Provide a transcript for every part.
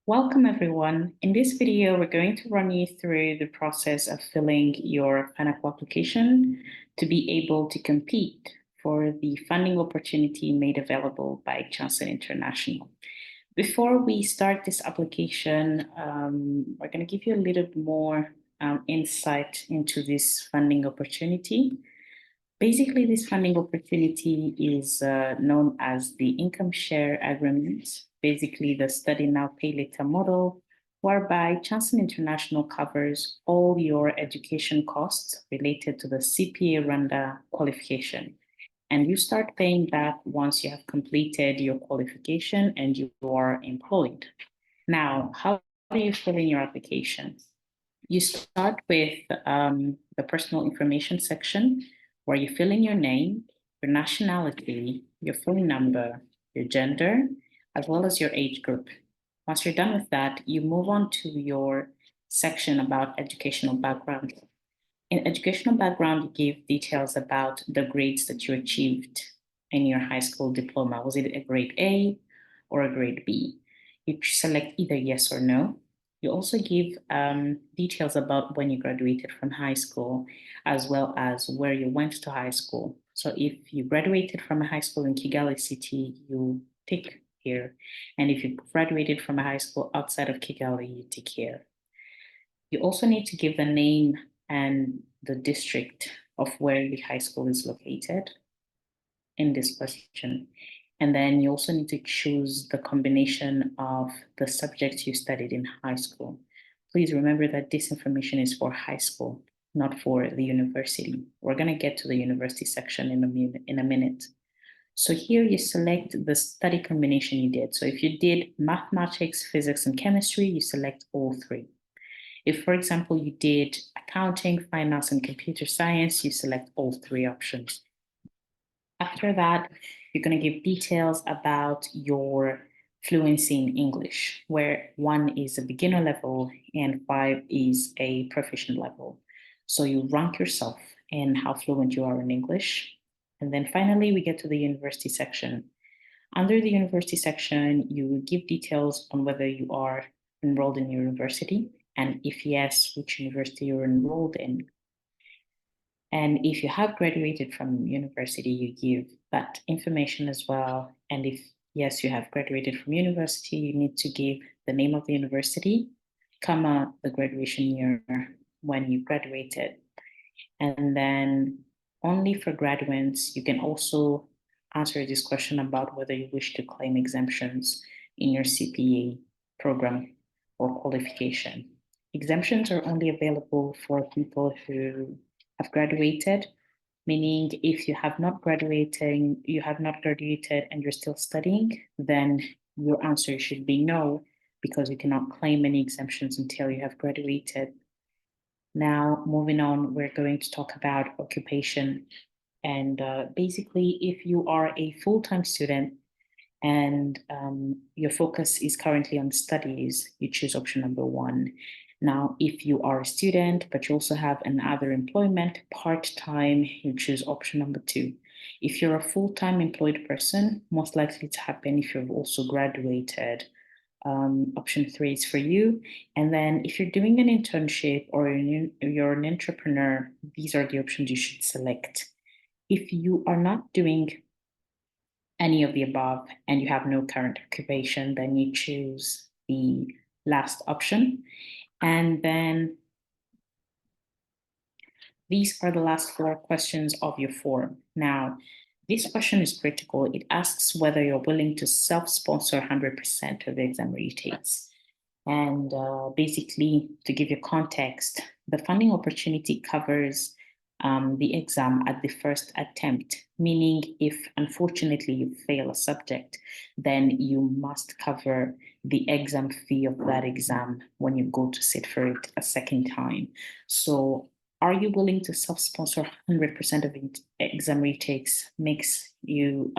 Welcome everyone. In this video, we're going to run you through the process of filling your Finacco application to be able to compete for the funding opportunity made available by Chancen International. Before we start this application, we're going to give you a little bit more insight into this funding opportunity. Basically, this funding opportunity is known as the income share agreement, basically the study now, pay later model, whereby Chancen International covers all your education costs related to the CPA Rwanda qualification. And you start paying that once you have completed your qualification and you are employed. Now, how do you fill in your application? You start with the personal information section, where you fill in your name, your nationality, your phone number, your gender, as well as your age group. Once you're done with that, you move on to your section about educational background. In educational background, you give details about the grades that you achieved in your high school diploma. Was it a grade A or a grade B? You select either yes or no. You also give details about when you graduated from high school, as well as where you went to high school. So if you graduated from a high school in Kigali City, you tick here. And if you graduated from a high school outside of Kigali, you tick here. You also need to give the name and the district of where the high school is located in this question. And then you also need to choose the combination of the subjects you studied in high school. Please remember that this information is for high school, not for the university. We're going to get to the university section in a minute. So here you select the study combination you did. So if you did mathematics, physics, and chemistry, you select all three. If, for example, you did accounting, finance, and computer science, you select all three options. After that, you're going to give details about your fluency in English, where 1 is a beginner level and 5 is a proficient level. So you rank yourself and how fluent you are in English. And then finally, we get to the university section. Under the university section, you give details on whether you are enrolled in university, and if yes, which university you're enrolled in. And if you have graduated from university, you give that information as well. And if yes, you have graduated from university, you need to give the name of the university, comma, the graduation year when you graduated. And then only for graduates, you can also answer this question about whether you wish to claim exemptions in your CPA program or qualification. Exemptions are only available for people who have graduated, meaning if you have not graduated and you're still studying, then your answer should be no, because you cannot claim any exemptions until you have graduated. Now, moving on, we're going to talk about occupation. And basically, if you are a full-time student and your focus is currently on studies, you choose option number 1. Now, if you are a student, but you also have another employment, part-time, you choose option number 2. If you're a full-time employed person, most likely to happen if you've also graduated, option 3 is for you. And then if you're doing an internship or you're an entrepreneur, these are the options you should select. If you are not doing any of the above and you have no current occupation, then you choose the last option. And then these are the last 4 questions of your form. Now, this question is critical. It asks whether you're willing to self-sponsor 100% of the exam retakes. And basically, to give you context, the funding opportunity covers the exam at the first attempt, meaning if unfortunately you fail a subject, then you must cover the exam fee of that exam when you go to sit for it a second time. So are you willing to self-sponsor 100% of exam retakes makes you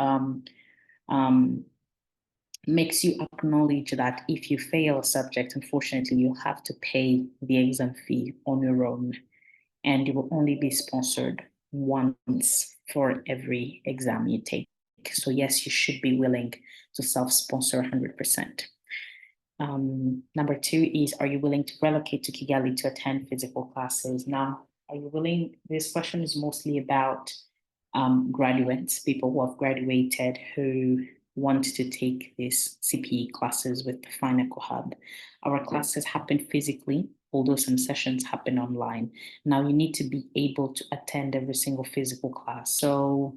acknowledge that if you fail a subject, unfortunately, you have to pay the exam fee on your own, and you will only be sponsored once for every exam you take. So yes, you should be willing to self-sponsor 100%. Number two is, are you willing to relocate to Kigali to attend physical classes? Now, are you willing? This question is mostly about graduates, people who have graduated who want to take these CPE classes with the Finacco Hub. Our classes happen physically, although some sessions happen online. Now you need to be able to attend every single physical class. So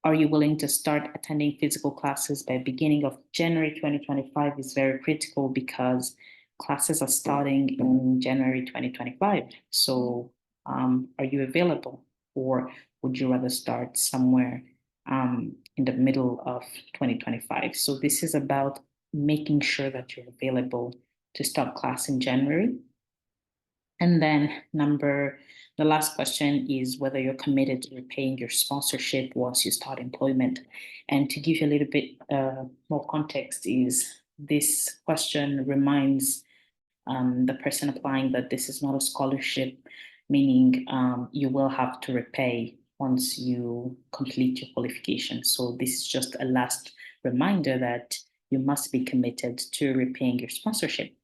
are you willing to start attending physical classes by beginning of January 2025 is very critical because classes are starting in January 2025. So are you available, or would you rather start somewhere in the middle of 2025? So this is about making sure that you're available to start class in January. And then the last question is whether you're committed to repaying your sponsorship once you start employment. And to give you a little bit more context, is this question reminds the person applying that this is not a scholarship, meaning you will have to repay once you complete your qualification. So this is just a last reminder that you must be committed to repaying your sponsorship.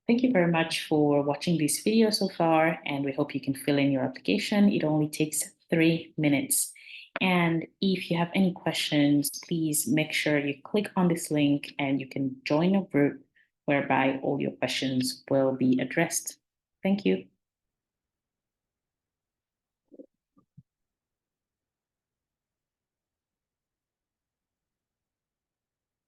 Thank you very much for watching this video so far, and we hope you can fill in your application. It only takes 3 minutes. And if you have any questions, please make sure you click on this link and you can join a group whereby all your questions will be addressed. Thank you.